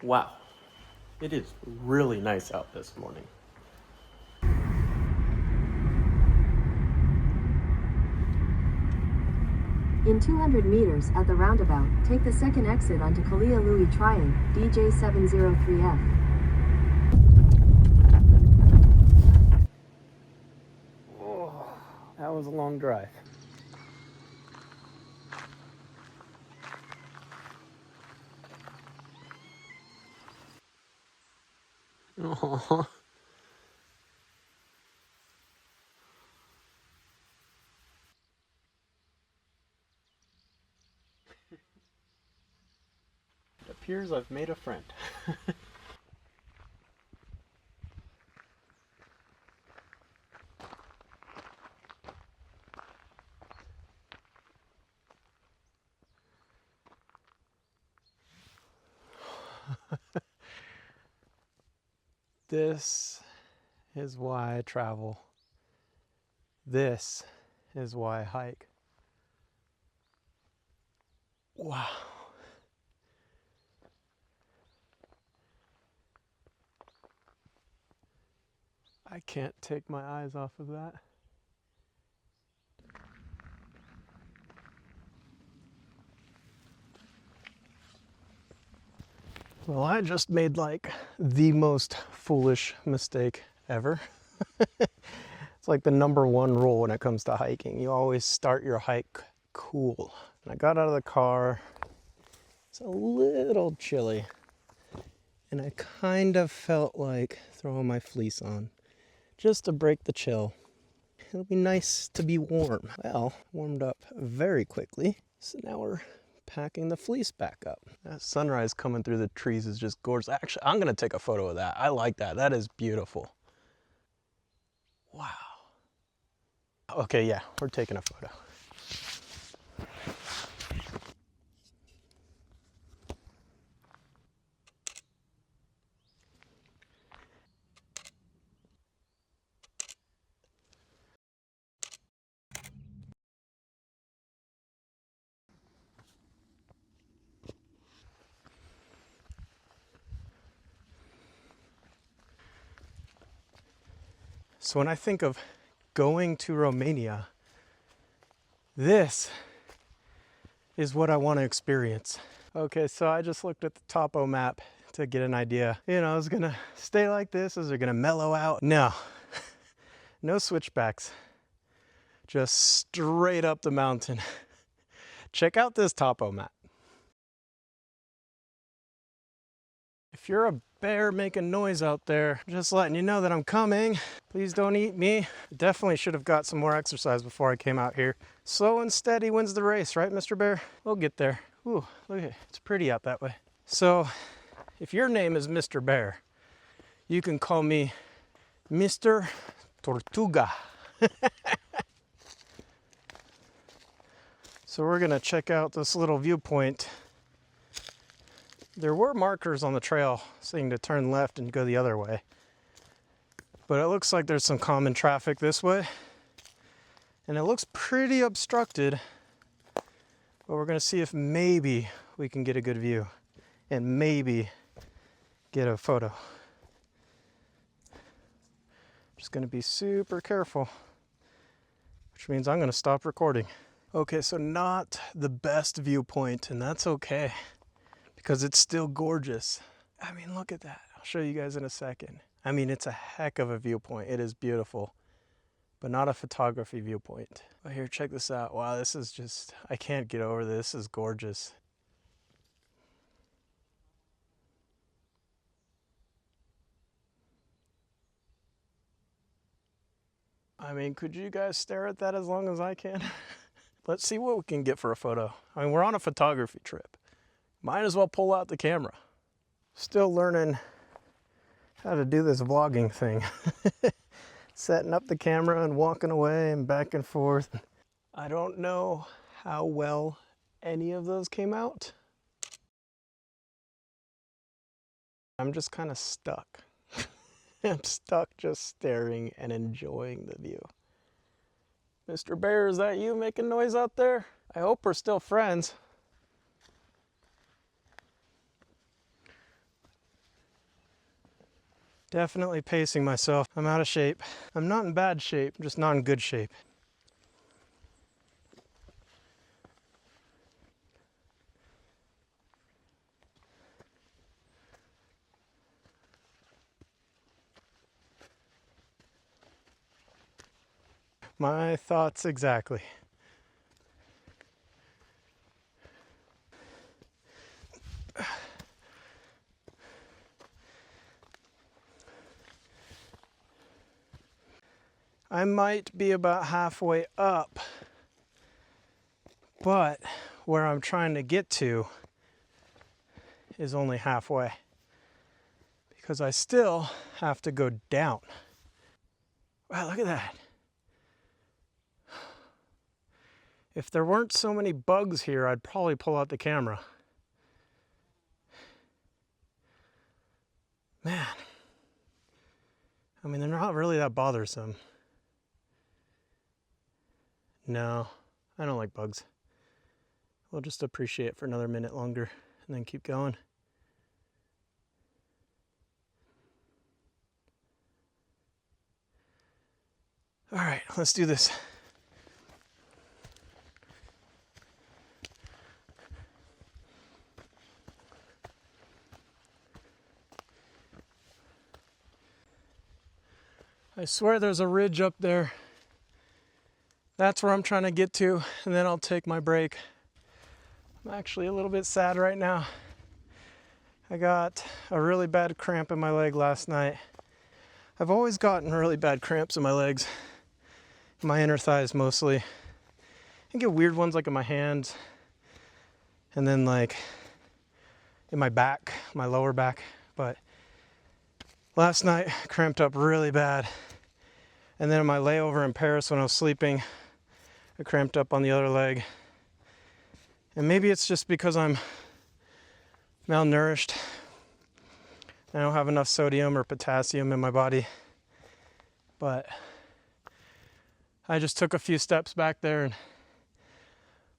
Wow, it is really nice out this morning. In 200 meters at the roundabout, take the second exit onto Kalia Louis Triang, DJ703F. Oh, that was a long drive. Oh. It appears I've made a friend. This is why I travel. This is why I hike. Wow. I can't take my eyes off of that. Well, I just made like the most foolish mistake ever. It's like the #1 rule when it comes to hiking. You always start your hike cool. And I got out of the car. It's a little chilly. And I kind of felt like throwing my fleece on just to break the chill. It'll be nice to be warm. Well, warmed up very quickly. So now we're packing the fleece back up. That sunrise coming through the trees is just gorgeous. Actually, I'm gonna take a photo of that. I like that. That is beautiful. Wow. Okay, yeah, we're taking a photo. So when I think of going to Romania, this is what I want to experience. Okay, so I just looked at the topo map to get an idea. You know, is it gonna stay like this? Is it gonna mellow out? No, no switchbacks, just straight up the mountain. Check out this topo map. If you're a bear making noise out there, just letting you know that I'm coming. Please don't eat me. Definitely should have got some more exercise before I came out here. Slow and steady wins the race, right, Mr. Bear? We'll get there. Ooh, look at it. It's pretty out that way. So, if your name is Mr. Bear, you can call me Mr. Tortuga. So we're gonna check out this little viewpoint. There were markers on the trail saying to turn left and go the other way. But it looks like there's some common traffic this way. And it looks pretty obstructed. But we're gonna see if maybe we can get a good view and maybe get a photo. Just gonna be super careful, which means I'm gonna stop recording. Okay, so not the best viewpoint, and that's okay, because it's still gorgeous. I mean, look at that. I'll show you guys in a second. I mean, it's a heck of a viewpoint. It is beautiful, but not a photography viewpoint. But here, check this out. Wow, this is just, I can't get over this. This is gorgeous. I mean, could you guys stare at that as long as I can? Let's see what we can get for a photo. I mean, we're on a photography trip. Might as well pull out the camera. Still learning how to do this vlogging thing. Setting up the camera and walking away and back and forth. I don't know how well any of those came out. I'm just kind of stuck. I'm stuck just staring and enjoying the view. Mr. Bear, is that you making noise out there? I hope we're still friends. Definitely pacing myself. I'm out of shape. I'm not in bad shape, just not in good shape. My thoughts exactly. I might be about halfway up, but where I'm trying to get to is only halfway because I still have to go down. Wow, look at that. If there weren't so many bugs here, I'd probably pull out the camera. Man, I mean, they're not really that bothersome. No, I don't like bugs. We'll just appreciate it for another minute longer and then keep going. All right, let's do this. I swear there's a ridge up there. That's where I'm trying to get to, and then I'll take my break. I'm actually a little bit sad right now. I got a really bad cramp in my leg last night. I've always gotten really bad cramps in my legs, my inner thighs mostly. I get weird ones like in my hands, and then like in my back, my lower back. But last night, cramped up really bad. And then in my layover in Paris when I was sleeping, I cramped up on the other leg. And maybe it's just because I'm malnourished. I don't have enough sodium or potassium in my body. But I just took a few steps back there and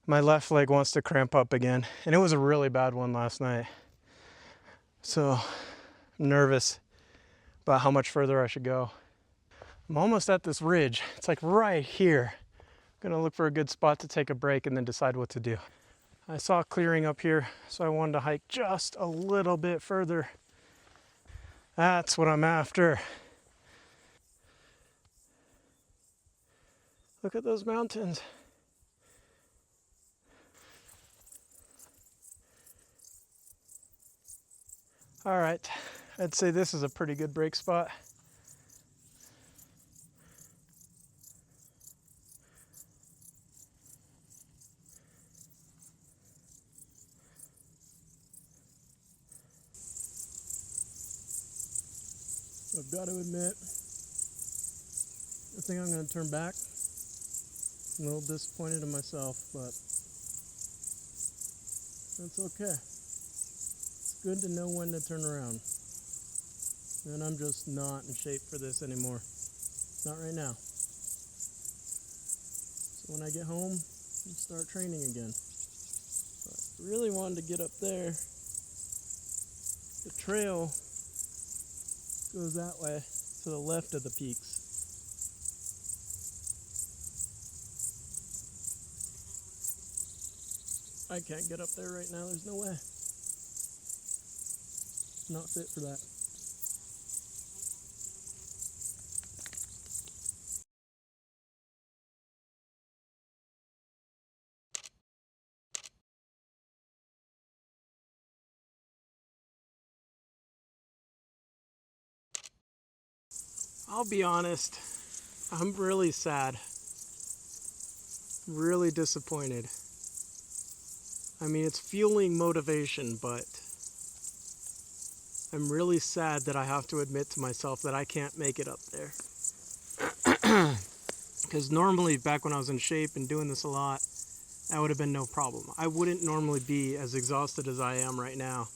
my left leg wants to cramp up again. And it was a really bad one last night. So I'm nervous about how much further I should go. I'm almost at this ridge. It's like right here. I'm gonna look for a good spot to take a break and then decide what to do. I saw a clearing up here, so I wanted to hike just a little bit further. That's what I'm after. Look at those mountains. All right, I'd say this is a pretty good break spot. I've got to admit, I think I'm going to turn back. I'm a little disappointed in myself, but that's okay. It's good to know when to turn around. And I'm just not in shape for this anymore. Not right now. So when I get home, I'll start training again. But I really wanted to get up there. The trail goes that way to the left of the peaks. I can't get up there right now, there's no way. Not fit for that. I'll be honest, I'm really sad. Really disappointed. I mean, it's fueling motivation, but I'm really sad that I have to admit to myself that I can't make it up there. Because normally, back when I was in shape and doing this a lot, that would have been no problem. I wouldn't normally be as exhausted as I am right now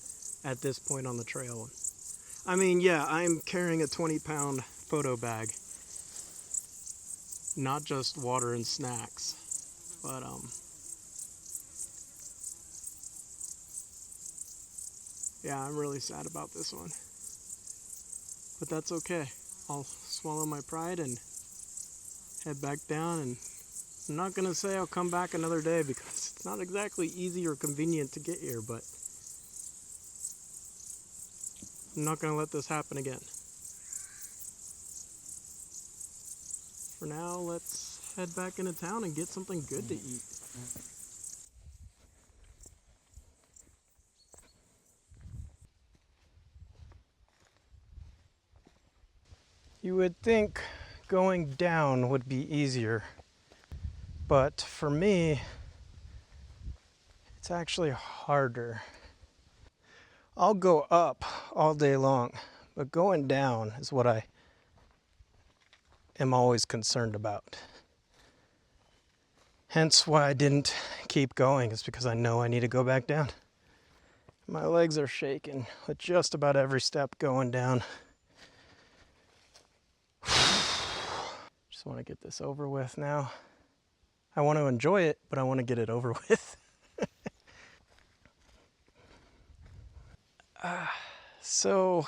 at this point on the trail. I mean, yeah, I'm carrying a 20-pound photo bag. Not just water and snacks, but yeah, I'm really sad about this one. but that's okay. I'll swallow my pride and head back down, and I'm not gonna say I'll come back another day because it's not exactly easy or convenient to get here, but I'm not gonna let this happen again. For now, let's head back into town and get something good to eat. You would think going down would be easier, but for me, it's actually harder. I'll go up all day long, but going down is what I am always concerned about. Hence why I didn't keep going, is because I know I need to go back down. My legs are shaking with just about every step going down. Just want to get this over with now. I want to enjoy it, but I want to get it over with. So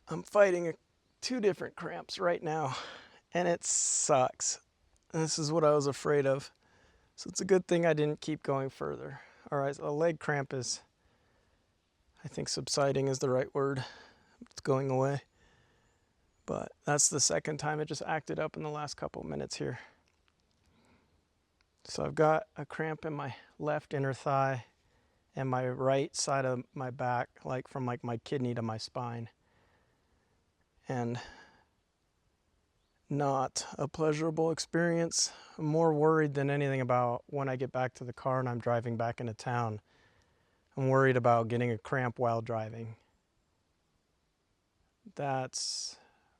I'm fighting two different cramps right now, and it sucks. And this is what I was afraid of. So it's a good thing I didn't keep going further. All right, a leg cramp is, I think subsiding is the right word. It's going away. But that's the second time it just acted up in the last couple minutes here. So I've got a cramp in my left inner thigh and my right side of my back, like from like my kidney to my spine. And not a pleasurable experience. I'm more worried than anything about when I get back to the car and I'm driving back into town. I'm worried about getting a cramp while driving. That's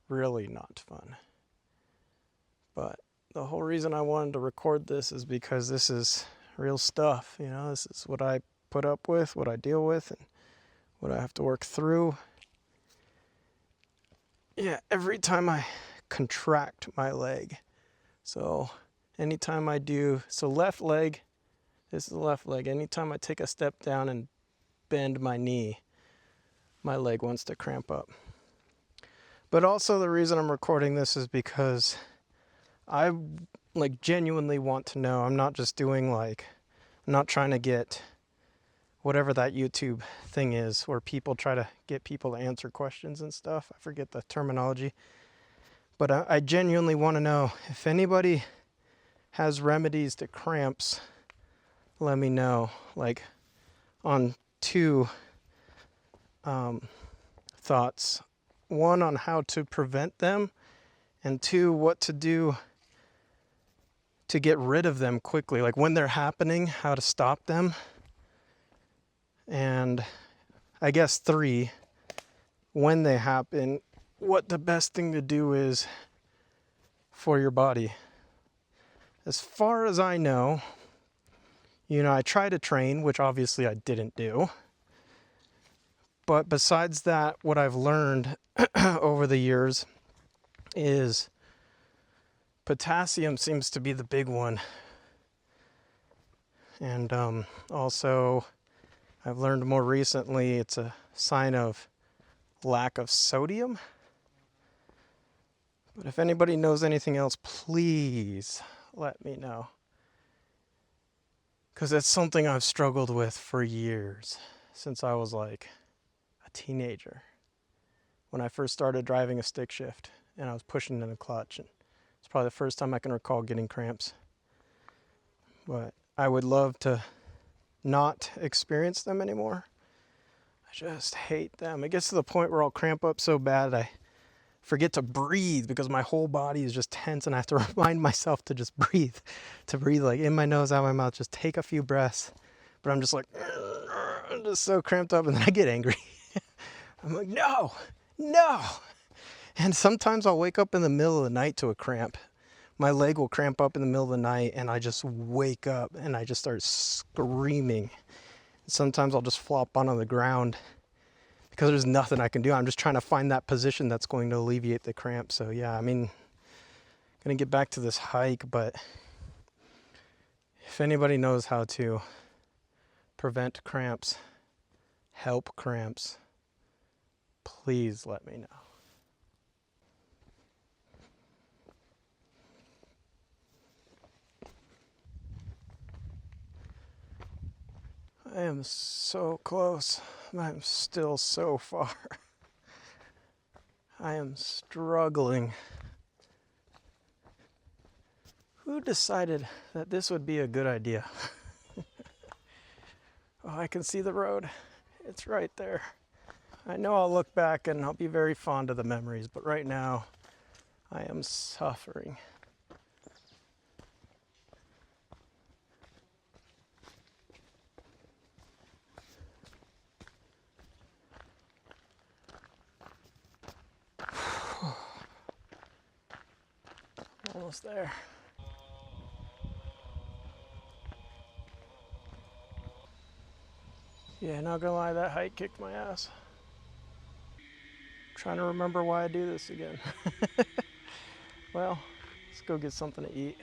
really not fun. But the whole reason I wanted to record this is because this is real stuff. You know, this is what I put up with, what I deal with, and what I have to work through. Yeah, every time I contract my leg. So anytime I do, so left leg, this is the left leg. Anytime I take a step down and bend my knee, my leg wants to cramp up. But also the reason I'm recording this is because I like genuinely want to know. I'm not just doing I'm not trying to get whatever that YouTube thing is where people try to get people to answer questions and stuff. I forget the terminology. But I genuinely want to know if anybody has remedies to cramps, let me know. Like on two thoughts. One, on how to prevent them, and two, what to do to get rid of them quickly. Like when they're happening, how to stop them. And I guess three, when they happen, what the best thing to do is for your body. As far as I know, I try to train, which obviously I didn't do. But besides that, what I've learned over the years is potassium seems to be the big one. And also, I've learned more recently it's a sign of lack of sodium. But if anybody knows anything else, please let me know. Because it's something I've struggled with for years, since I was like a teenager. When I first started driving a stick shift and I was pushing in the clutch. And it's probably the first time I can recall getting cramps. But I would love to not experience them anymore. I just hate them. It gets to the point where I'll cramp up so bad I forget to breathe because my whole body is just tense and I have to remind myself to just breathe. To breathe like in my nose, out my mouth, just take a few breaths. But I'm just like, I'm just so cramped up, and then I get angry. I'm like, no. And sometimes I'll wake up in the middle of the night to a cramp. My leg will cramp up in the middle of the night and I just wake up and I just start screaming. Sometimes I'll just flop onto the ground because there's nothing I can do. I'm just trying to find that position that's going to alleviate the cramp. So yeah, I'm gonna get back to this hike, but if anybody knows how to prevent cramps, help cramps, please let me know. I'm so close. I'm still so far. I am struggling. Who decided that this would be a good idea? Oh, I can see the road. It's right there. I know I'll look back and I'll be very fond of the memories, but right now I am suffering. Almost there. Yeah, not gonna lie, that hike kicked my ass. I'm trying to remember why I do this again. Well, let's go get something to eat.